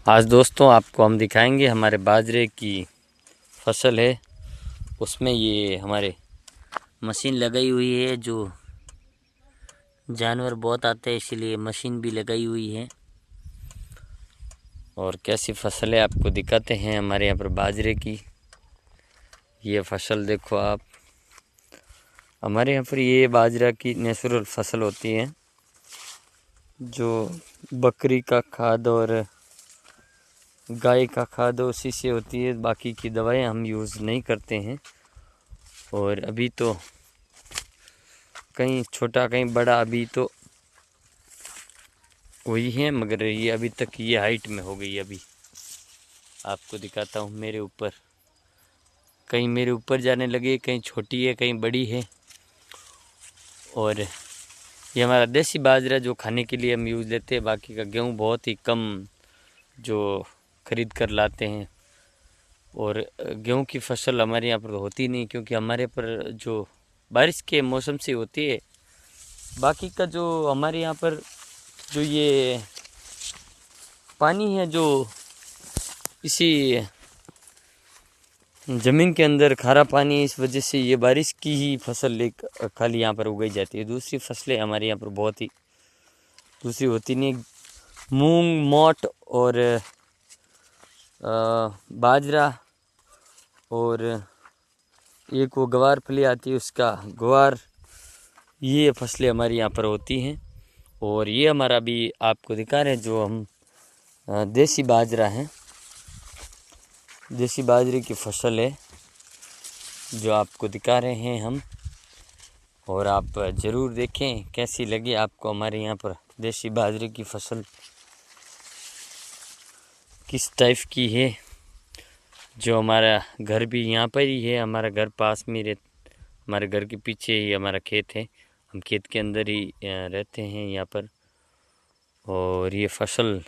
आज दोस्तों आपको हम दिखाएंगे हमारे बाजरे की फसल है, उसमें ये हमारे मशीन लगाई हुई है। जो जानवर बहुत आते हैं इसीलिए मशीन भी लगाई हुई है। और कैसी फसल है आपको दिखाते हैं हमारे यहाँ पर बाजरे की। ये फसल देखो आप, हमारे यहाँ पर ये बाजरा की नेचुरल फसल होती है, जो बकरी का खाद और गाय का खाद उसी से होती है। बाकी की दवाएं हम यूज़ नहीं करते हैं। और अभी तो कहीं छोटा कहीं बड़ा अभी तो वही है, मगर ये अभी तक ये हाइट में हो गई। अभी आपको दिखाता हूँ मेरे ऊपर, कहीं मेरे ऊपर जाने लगी, कहीं छोटी है कहीं बड़ी है। और ये हमारा देसी बाजरा जो खाने के लिए हम यूज़ लेते हैं। बाकी का गेहूँ बहुत ही कम जो खरीद कर लाते हैं। और गेहूँ की फसल हमारे यहाँ पर होती नहीं, क्योंकि हमारे पर जो बारिश के मौसम से होती है। बाकी का जो हमारे यहाँ पर जो ये पानी है, जो इसी ज़मीन के अंदर खारा पानी है, इस वजह से ये बारिश की ही फसल एक खाली यहाँ पर उगाई जाती है। दूसरी फसलें हमारे यहाँ पर बहुत ही दूसरी होती नहीं। मूंग, मोट और बाजरा, और एक वो गवार फली आती है उसका ग्वार, ये फसलें हमारे यहाँ पर होती हैं। और ये हमारा भी आपको दिखा रहे हैं जो हम देसी बाजरा है, देसी बाजरे की फसल है जो आपको दिखा रहे हैं हम। और आप ज़रूर देखें कैसी लगी आपको हमारे यहाँ पर देसी बाजरे की फसल किस टाइप की है। जो हमारा घर भी यहाँ पर ही है, हमारा घर पास में हमारे घर के पीछे ही हमारा खेत है। हम खेत के अंदर ही रहते हैं यहाँ पर। और ये फसल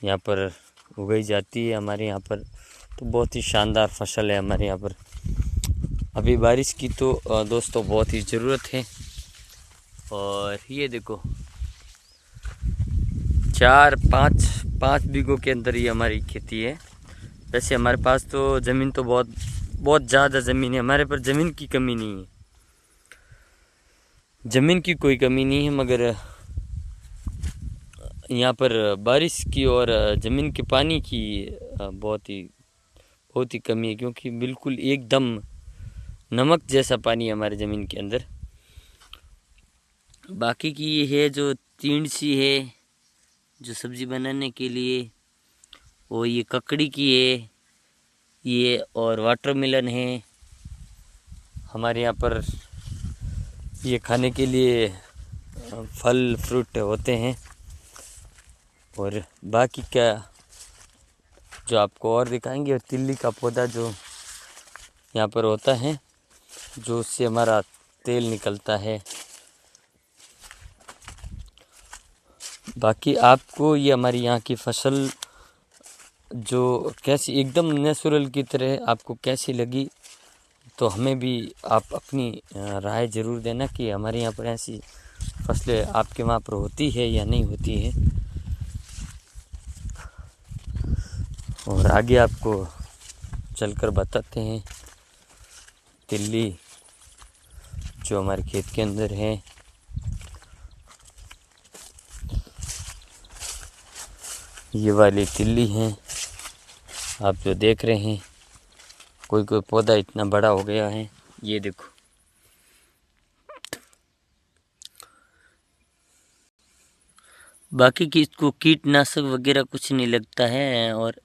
यहाँ पर उगाई जाती है हमारे यहाँ पर, तो बहुत ही शानदार फसल है हमारे यहाँ पर। अभी बारिश की तो दोस्तों बहुत ही ज़रूरत है। और ये देखो 4-5 बीघों के अंदर ये हमारी खेती है। वैसे हमारे पास तो ज़मीन तो बहुत ज़्यादा ज़मीन है, हमारे पर ज़मीन की कमी नहीं है, ज़मीन की कोई कमी नहीं है। मगर यहाँ पर बारिश की और ज़मीन के पानी की बहुत ही कमी है, क्योंकि बिल्कुल एकदम नमक जैसा पानी है हमारे ज़मीन के अंदर। बाकी की ये है जो तीन सी है जो सब्ज़ी बनाने के लिए, वो ये ककड़ी की है ये, और वाटरमेलन है हमारे यहाँ पर। ये खाने के लिए फल फ्रूट होते हैं। और बाकी का जो आपको और दिखाएंगे, तिल्ली का पौधा जो यहाँ पर होता है, जो उससे हमारा तेल निकलता है। बाकी आपको ये हमारी यहाँ की फसल जो कैसी एकदम नेचुरल की तरह आपको कैसी लगी, तो हमें भी आप अपनी राय ज़रूर देना कि हमारे यहाँ पर ऐसी फसलें आपके वहाँ पर होती है या नहीं होती है। और आगे आपको चलकर बताते हैं तिल्ली जो हमारे खेत के अंदर है। ये वाली तिल्ली है आप जो देख रहे हैं। कोई पौधा इतना बड़ा हो गया है, ये देखो। बाकी की इसको कीटनाशक वगैरह कुछ नहीं लगता है। और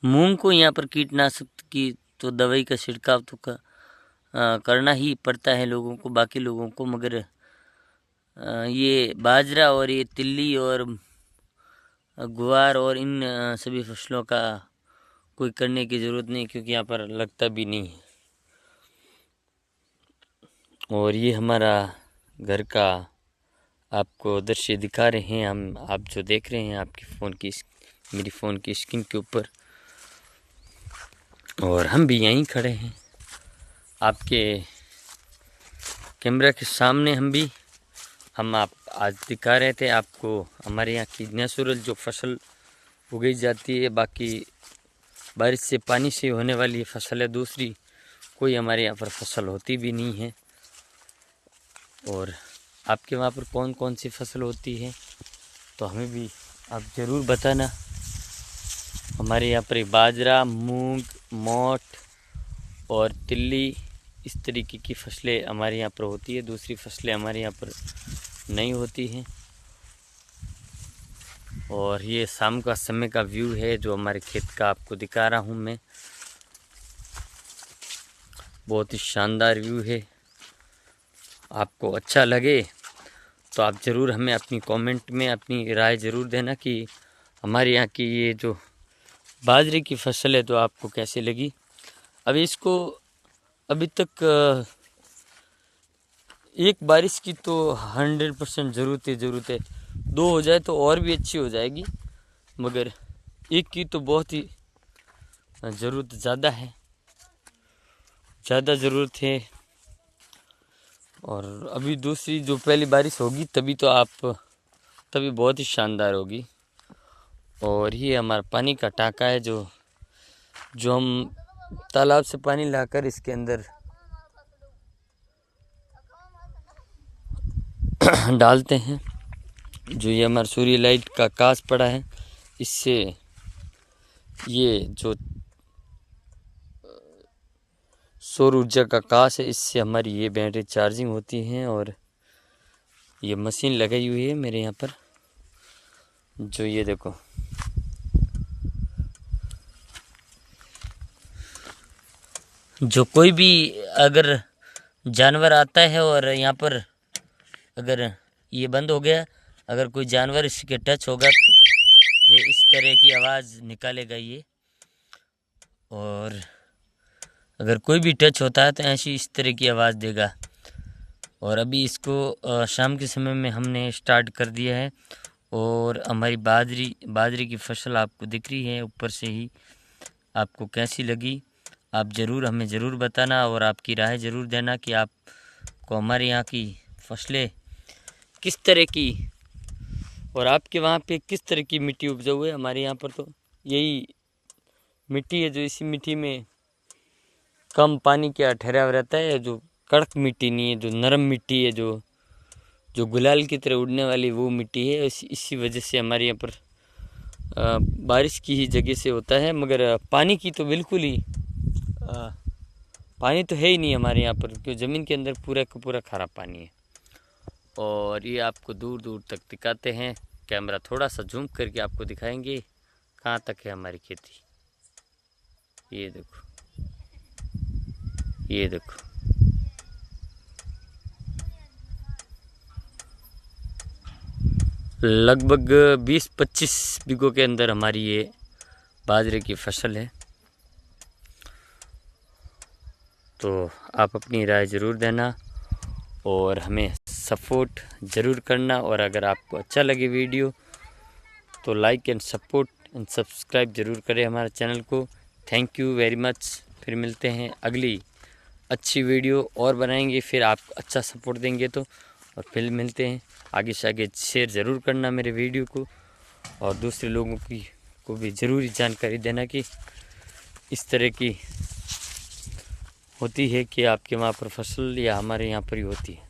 मूंग को यहाँ पर कीटनाशक की तो दवाई का छिड़काव तो करना ही पड़ता है लोगों को, बाकी लोगों को। मगर ये बाजरा और ये तिल्ली और ग्वार और इन सभी फसलों का कोई करने की ज़रूरत नहीं, क्योंकि यहाँ पर लगता भी नहीं है। और ये हमारा घर का आपको दृश्य दिखा रहे हैं हम, आप जो देख रहे हैं आपकी मेरी फ़ोन की स्क्रीन के ऊपर। और हम भी यहीं खड़े हैं आपके कैमरा के सामने। हम आप आज दिखा रहे थे आपको हमारे यहाँ की नेचुरल जो फसल उगाई जाती है। बाकी बारिश से पानी से होने वाली फसल है, दूसरी कोई हमारे यहाँ पर फसल होती भी नहीं है। और आपके वहाँ पर कौन कौन सी फसल होती है तो हमें भी आप ज़रूर बताना। हमारे यहाँ पर बाजरा, मूंग, मोठ और तिल्ली इस तरीके की फसलें हमारे यहाँ पर होती है, दूसरी फसलें हमारे यहाँ पर नहीं होती हैं। और ये शाम का समय का व्यू है जो हमारे खेत का आपको दिखा रहा हूँ मैं। बहुत ही शानदार व्यू है। आपको अच्छा लगे तो आप ज़रूर हमें अपनी कमेंट में अपनी राय ज़रूर देना कि हमारे यहाँ की ये जो बाजरे की फसल है तो आपको कैसी लगी। अभी इसको अभी तक एक बारिश की तो 100% ज़रूरत है। 2 हो जाए तो और भी अच्छी हो जाएगी, मगर एक की तो बहुत ही ज़रूरत ज़्यादा है, ज़्यादा ज़रूरत है। और अभी दूसरी जो पहली बारिश होगी तभी बहुत ही शानदार होगी। और ये हमारा पानी का टांका है जो हम तालाब से पानी लाकर इसके अंदर डालते हैं। जो ये हमारा सूर्य लाइट का कांच पड़ा है, इससे ये जो सौर ऊर्जा का कांच है, इससे हमारी ये बैटरी चार्जिंग होती हैं। और ये मशीन लगाई हुई है मेरे यहाँ पर, जो ये देखो जो कोई भी अगर जानवर आता है और यहाँ पर अगर ये बंद हो गया, अगर कोई जानवर इसके टच होगा तो ये इस तरह की आवाज़ निकालेगा ये। और अगर कोई भी टच होता है तो ऐसी इस तरह की आवाज़ देगा। और अभी इसको शाम के समय में हमने स्टार्ट कर दिया है। और हमारी बाजरे की फसल आपको दिख रही है ऊपर से ही। आपको कैसी लगी आप ज़रूर हमें ज़रूर बताना और आपकी राय ज़रूर देना कि आपको हमारे यहाँ की फसलें किस तरह की और आपके वहाँ पे किस तरह की मिट्टी उपजाऊ है। हमारे यहाँ पर तो यही मिट्टी है, जो इसी मिट्टी में कम पानी का ठहराव रहता है, जो कड़क मिट्टी नहीं है, जो नरम मिट्टी है, जो गुलाल की तरह उड़ने वाली वो मिट्टी है। इसी वजह से हमारे यहाँ पर बारिश की ही जगह से होता है, मगर पानी की तो बिल्कुल ही पानी तो है ही नहीं हमारे यहाँ पर, क्योंकि ज़मीन के अंदर पूरा का पूरा खारा पानी है। और ये आपको दूर दूर तक दिखाते हैं, कैमरा थोड़ा सा जूम करके आपको दिखाएंगे कहाँ तक है हमारी खेती। ये देखो, ये देखो, लगभग 20-25 बीघों के अंदर हमारी ये बाजरे की फसल है। तो आप अपनी राय ज़रूर देना और हमें सपोर्ट ज़रूर करना। और अगर आपको अच्छा लगे वीडियो तो like and support and subscribe ज़रूर करें हमारे चैनल को। Thank you very much. फिर मिलते हैं अगली अच्छी वीडियो और बनाएंगे, फिर आप अच्छा सपोर्ट देंगे तो। और फिर मिलते हैं, आगे से आगे शेयर ज़रूर करना मेरे वीडियो को और दूसरे लोगों को भी ज़रूरी जानकारी देना कि इस तरह की होती है कि आपके वहाँ पर फसल या हमारे यहाँ पर ही होती है।